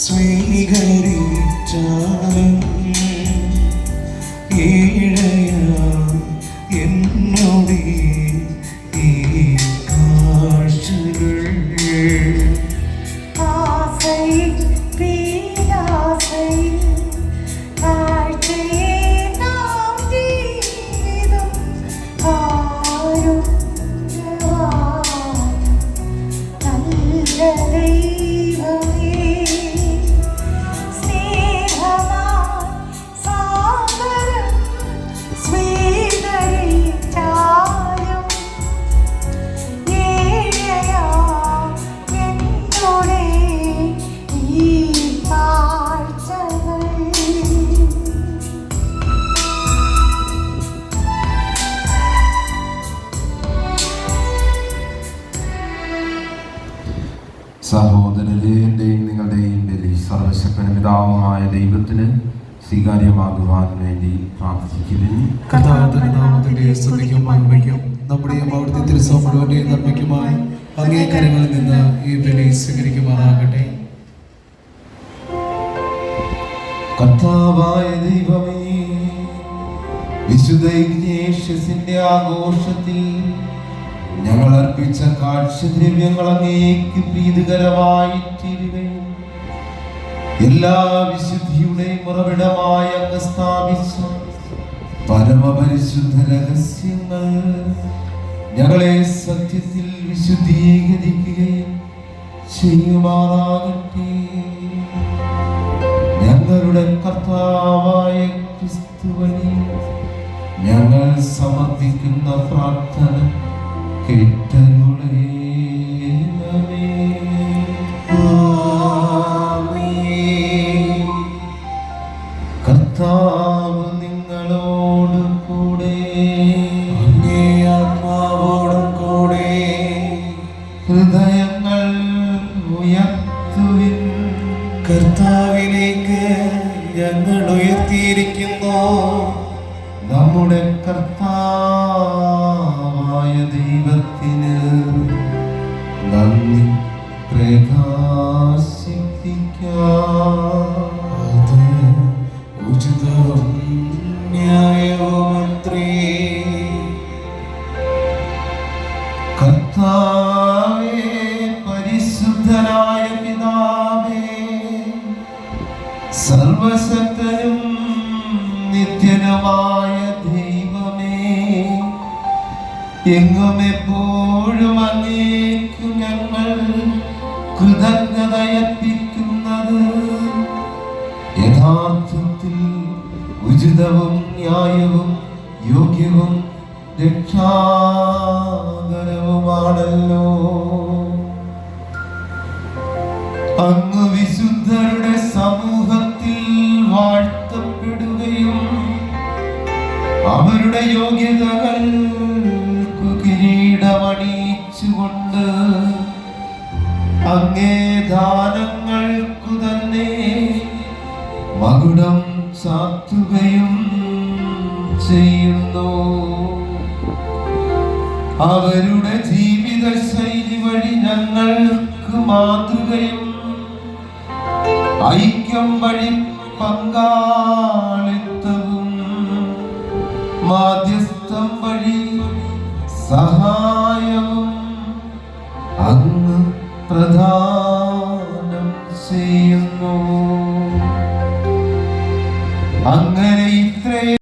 സ്വീകരിച്ചാലും ഈഴയാ എന്നോട് ഈ കാഴ്ചകൾ സഹോദരരെ, എൻ്റെയും നിങ്ങളുടെയും ബലി സർവശക്തനും പിതാവുമായ ദൈവത്തിന് സ്വീകാര്യമാകുവാൻ വേണ്ടി പ്രാർത്ഥിക്കുന്നു. കർത്താവിന്റെ നാമത്തിന്റെ സ്തുതിക്കും മഹിമയ്ക്കും നമ്മുടെ അവിടുത്തെ തിരുസഭ മുഴുവന്റെ നന്മയ്ക്കുമായി അങ്ങേ കരങ്ങളിൽ നിന്ന് ഈ ബലി സ്വീകരിക്കുമാറാകട്ടെ. കർത്താവായ ദൈവമേ, വിശുദ്ധ ഇഗ്നേഷ്യസിന്റെ ആഘോഷത്തിൽ ഞങ്ങൾ അർപ്പിച്ച കാഴ്ചദ്രവ്യങ്ങൾ അങ്ങേക്ക് പ്രീതികരമായി തീരുകയും എല്ലാ വിശുദ്ധിയുടെയും ഉറവിടമായി അങ്ങ് സ്ഥാപിച്ച പരമപരിശുദ്ധ രഹസ്യങ്ങൾ ഞങ്ങളെ സത്യത്തിൽ വിശുദ്ധീകരിക്കുകയും ചെയ്യുമാറാകട്ടെ. ഞങ്ങളുടെ കർത്താവായ ക്രിസ്തു വഴി ഞങ്ങൾ സമർപ്പിക്കുന്ന പ്രാർത്ഥന കേട്ടരുളേണമേ. കർത്താവ് നിങ്ങളോട് കൂടെ, അങ്ങേ ആത്മാവോടും കൂടെ. ഹൃദയങ്ങൾ ഉയർത്തുവിൻ. കർത്താവിലേക്ക് ഞങ്ങൾ ഉയർത്തിയിരിക്കുന്നു. നമ്മുടെ കർത്താവായ ദൈവത്തിന് നന്ദി പ്രകാശിപ്പിക്കാം. അത് ഉചിതവും ന്യായവുമത്രേ. കർത്താവേ, പരിശുദ്ധനായ പിതാവേ, സർവശക്തനും നിത്യനുമായ ദൈവമേ, എങ്ങും എപ്പോഴും അങ്ങേക്കു ഞങ്ങൾ കൃതജ്ഞതയർപ്പിക്കുന്നത് യഥാർത്ഥത്തിൽ ഉചിതവും ന്യായവും യോഗ്യവും രക്ഷാകരവുമാണല്ലോ. അങ്ങ് വിശുദ്ധരുടെ സമൂഹത്തിൽ വാഴ്ത്തപ്പെടുകയും അവരുടെ യോഗ്യതകൾക്കു കിരീടമണിയിച്ചുകൊണ്ട് അങ്ങേ ദാനങ്ങൾക്കു തന്നെ മകുടം ചാർത്തുകയും ചെയ്യുന്നു. അവരുടെ ജീവിത ശൈലി വഴി ഞങ്ങൾക്ക് മാതൃകയും ഐക്യം വഴി പങ്കാളിത്തവും മാധ്യസ്ഥം വഴി സഹായവും അങ്ങ് പ്രദാനം ചെയ്യുന്നു. അങ്ങനെ ഇത്രയും